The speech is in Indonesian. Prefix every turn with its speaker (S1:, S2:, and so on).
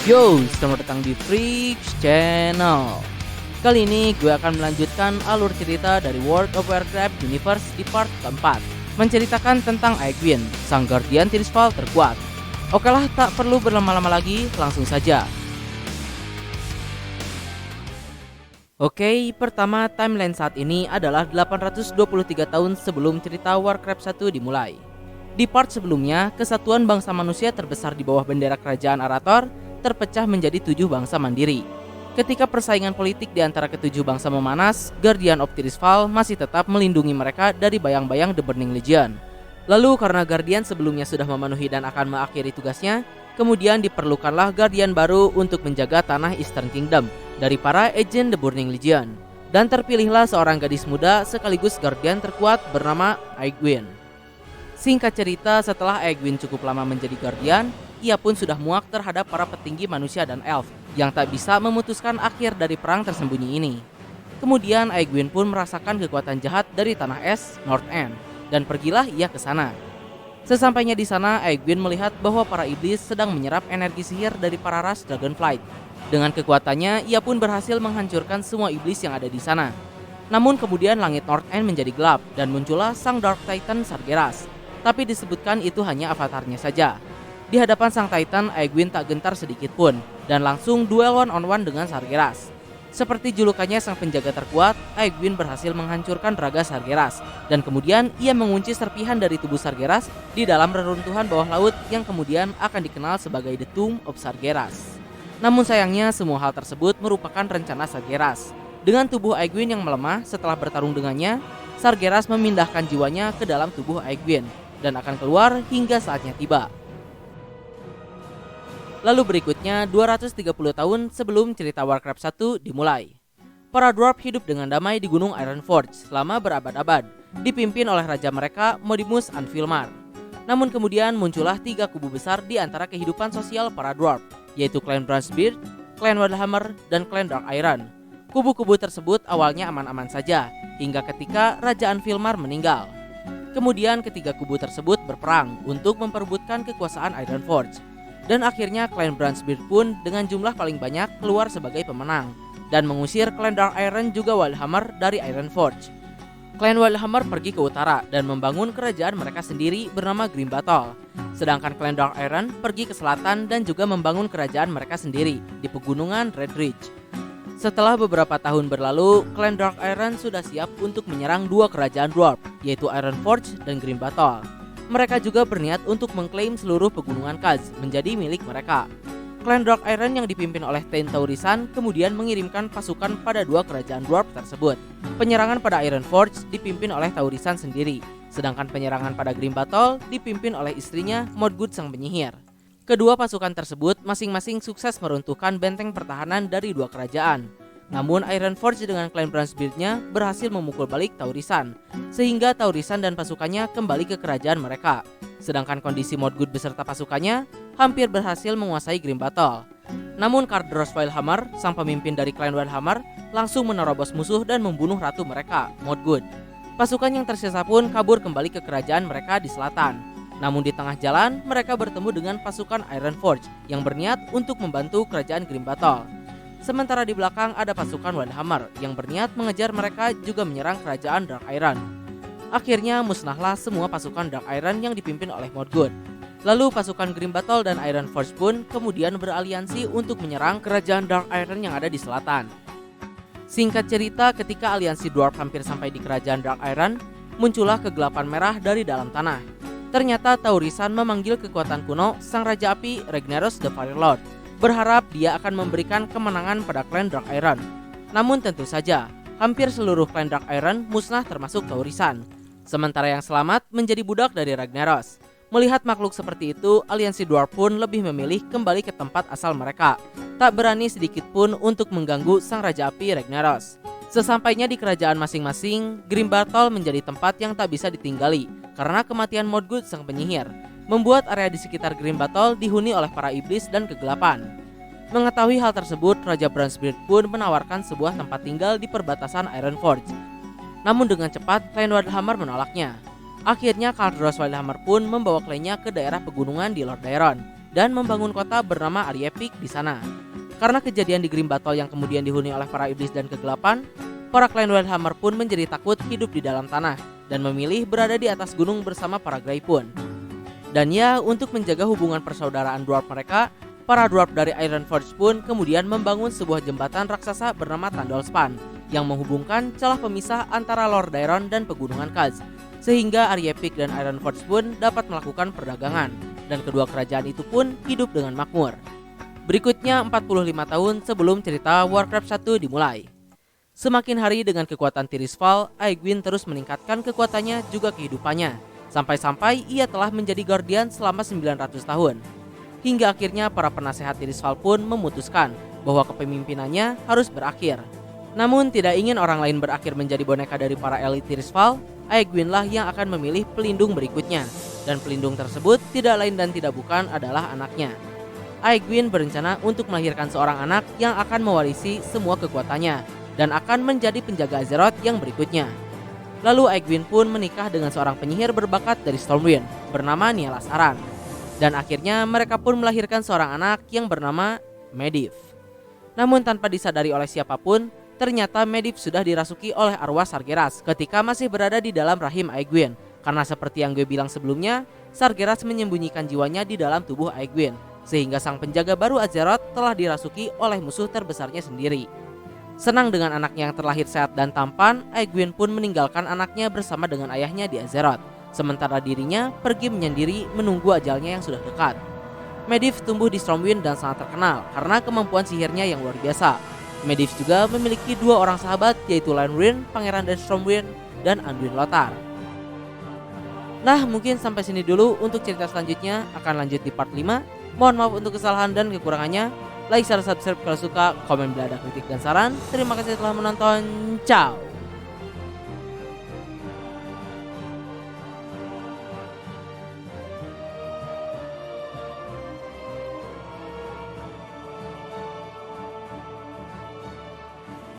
S1: Yo, selamat datang di Freaks Channel. Kali ini gue akan melanjutkan alur cerita dari World of Warcraft Universe di part keempat, menceritakan tentang Aegwynn, sang guardian Tirisfal terkuat. Oke lah, tak perlu berlama-lama lagi, langsung saja. Oke, pertama timeline saat ini adalah 823 tahun sebelum cerita Warcraft 1 dimulai. Di part sebelumnya, kesatuan bangsa manusia terbesar di bawah bendera kerajaan Arathor terpecah menjadi 7 bangsa mandiri. Ketika persaingan politik di antara ketujuh bangsa memanas, Guardian of Tirisfal masih tetap melindungi mereka dari bayang-bayang The Burning Legion. Lalu karena Guardian sebelumnya sudah memenuhi dan akan mengakhiri tugasnya, kemudian diperlukanlah Guardian baru untuk menjaga tanah Eastern Kingdom dari para agent The Burning Legion. Dan terpilihlah seorang gadis muda sekaligus Guardian terkuat bernama Aegwynn. Singkat cerita, setelah Aegwynn cukup lama menjadi Guardian, ia pun sudah muak terhadap para petinggi manusia dan elf yang tak bisa memutuskan akhir dari perang tersembunyi ini. Kemudian Aegwynn pun merasakan kekuatan jahat dari tanah es North End dan pergilah ia ke sana. Sesampainya di sana, Aegwynn melihat bahwa para iblis sedang menyerap energi sihir dari para ras Dragonflight. Dengan kekuatannya, ia pun berhasil menghancurkan semua iblis yang ada di sana. Namun kemudian langit North End menjadi gelap dan muncullah sang Dark Titan Sargeras. Tapi disebutkan itu hanya avatarnya saja. Di hadapan sang Titan, Aegwynn tak gentar sedikit pun dan langsung duel one-on-one dengan Sargeras. Seperti julukannya sang penjaga terkuat, Aegwynn berhasil menghancurkan raga Sargeras dan kemudian ia mengunci serpihan dari tubuh Sargeras di dalam reruntuhan bawah laut yang kemudian akan dikenal sebagai The Tomb of Sargeras. Namun sayangnya semua hal tersebut merupakan rencana Sargeras. Dengan tubuh Aegwynn yang melemah setelah bertarung dengannya, Sargeras memindahkan jiwanya ke dalam tubuh Aegwynn dan akan keluar hingga saatnya tiba. Lalu berikutnya 230 tahun sebelum cerita Warcraft 1 dimulai. Para dwarf hidup dengan damai di Gunung Ironforge selama berabad-abad, dipimpin oleh raja mereka Modimus Anvilmar. Namun kemudian muncullah 3 kubu besar di antara kehidupan sosial para dwarf, yaitu Clan Bronzebeard, Clan Wildhammer, dan Clan Dark Iron. Kubu-kubu tersebut awalnya aman-aman saja, hingga ketika Raja Anvilmar meninggal. Kemudian ketiga kubu tersebut berperang untuk memperebutkan kekuasaan Ironforge. Dan akhirnya Clan Bronzebeard pun dengan jumlah paling banyak keluar sebagai pemenang dan mengusir Clan Dark Iron juga Wildhammer dari Ironforge. Clan Wildhammer pergi ke utara dan membangun kerajaan mereka sendiri bernama Grimbattle. Sedangkan Clan Dark Iron pergi ke selatan dan juga membangun kerajaan mereka sendiri di pegunungan Red Ridge. Setelah beberapa tahun berlalu, Clan Dark Iron sudah siap untuk menyerang 2 kerajaan dwarf, yaitu Ironforge dan Grimbattle. Mereka juga berniat untuk mengklaim seluruh pegunungan Khaz menjadi milik mereka. Clan Dark Iron yang dipimpin oleh Thane Taurisan kemudian mengirimkan pasukan pada 2 kerajaan dwarf tersebut. Penyerangan pada Ironforge dipimpin oleh Taurisan sendiri, sedangkan penyerangan pada Grimbattle dipimpin oleh istrinya Modgud sang penyihir. Kedua pasukan tersebut masing-masing sukses meruntuhkan benteng pertahanan dari 2 kerajaan. Namun Ironforge dengan Clan Bronzebeard-nya berhasil memukul balik Taurisan, sehingga Taurisan dan pasukannya kembali ke kerajaan mereka. Sedangkan kondisi Modgud beserta pasukannya hampir berhasil menguasai Grimbattle. Namun Cardros Wildhammer, sang pemimpin dari Clan Wildhammer, langsung menerobos musuh dan membunuh ratu mereka, Modgud. Pasukan yang tersisa pun kabur kembali ke kerajaan mereka di selatan. Namun di tengah jalan, mereka bertemu dengan pasukan Ironforge yang berniat untuk membantu kerajaan Grimbattle. Sementara di belakang ada pasukan Wildhammer yang berniat mengejar mereka juga menyerang kerajaan Dark Iron. Akhirnya musnahlah semua pasukan Dark Iron yang dipimpin oleh Modgud. Lalu pasukan Grimbattle dan Ironforge pun kemudian beraliansi untuk menyerang kerajaan Dark Iron yang ada di selatan. Singkat cerita, ketika aliansi dwarf hampir sampai di kerajaan Dark Iron, muncullah kegelapan merah dari dalam tanah. Ternyata Taurisan memanggil kekuatan kuno sang Raja Api Ragnaros the Firelord, berharap dia akan memberikan kemenangan pada Clan Dark Iron. Namun tentu saja, hampir seluruh Clan Dark Iron musnah termasuk Taurisan. Sementara yang selamat menjadi budak dari Ragnaros. Melihat makhluk seperti itu, aliansi dwarf pun lebih memilih kembali ke tempat asal mereka. Tak berani sedikit pun untuk mengganggu sang Raja Api Ragnaros. Sesampainya di kerajaan masing-masing, Grimbattle menjadi tempat yang tak bisa ditinggali karena kematian Modgud sang penyihir, membuat area di sekitar Grimbattle dihuni oleh para iblis dan kegelapan. Mengetahui hal tersebut, Raja Bronzebeard pun menawarkan sebuah tempat tinggal di perbatasan Ironforge. Namun dengan cepat, Clan Wildhammer menolaknya. Akhirnya Cardros Wildhammer pun membawa klannya ke daerah pegunungan di Lordaeron, dan membangun kota bernama Ariepik di sana. Karena kejadian di Grim Battle yang kemudian dihuni oleh para iblis dan kegelapan, para klan Wildhammer pun menjadi takut hidup di dalam tanah dan memilih berada di atas gunung bersama para Greypoon. Dan ya, untuk menjaga hubungan persaudaraan dwarf mereka, para dwarf dari Ironforge pun kemudian membangun sebuah jembatan raksasa bernama Tandalspan yang menghubungkan celah pemisah antara Lordaeron dan pegunungan Khaz, sehingga Ariepik dan Ironforge pun dapat melakukan perdagangan, dan kedua kerajaan itu pun hidup dengan makmur. Berikutnya 45 tahun sebelum cerita Warcraft 1 dimulai. Semakin hari dengan kekuatan Tirisfal, Aegwynn terus meningkatkan kekuatannya juga kehidupannya, sampai-sampai ia telah menjadi Guardian selama 900 tahun. Hingga akhirnya para penasehat Tirisfal pun memutuskan bahwa kepemimpinannya harus berakhir. Namun tidak ingin orang lain berakhir menjadi boneka dari para elit Tirisfal, Aegwynn lah yang akan memilih pelindung berikutnya. Dan pelindung tersebut tidak lain dan tidak bukan adalah anaknya. Aegwynn berencana untuk melahirkan seorang anak yang akan mewarisi semua kekuatannya dan akan menjadi penjaga Azeroth yang berikutnya. Lalu Aegwynn pun menikah dengan seorang penyihir berbakat dari Stormwind bernama Nialas Aran. Dan akhirnya mereka pun melahirkan seorang anak yang bernama Medivh. Namun tanpa disadari oleh siapapun, ternyata Medivh sudah dirasuki oleh arwah Sargeras ketika masih berada di dalam rahim Aegwynn. Karena seperti yang gue bilang sebelumnya, Sargeras menyembunyikan jiwanya di dalam tubuh Aegwynn, sehingga sang penjaga baru Azeroth telah dirasuki oleh musuh terbesarnya sendiri. Senang dengan anaknya yang terlahir sehat dan tampan, Aegwynn pun meninggalkan anaknya bersama dengan ayahnya di Azeroth, sementara dirinya pergi menyendiri menunggu ajalnya yang sudah dekat. Medivh tumbuh di Stormwind dan sangat terkenal karena kemampuan sihirnya yang luar biasa. Medivh juga memiliki dua orang sahabat, yaitu Lanwyrn, pangeran dari Stormwind, dan Anduin Lothar. Nah, mungkin sampai sini dulu untuk cerita selanjutnya, akan lanjut di part 5. Mohon maaf untuk kesalahan dan kekurangannya. Like, share, subscribe kalau suka, komen bila ada kritik dan saran. Terima kasih telah menonton. Ciao.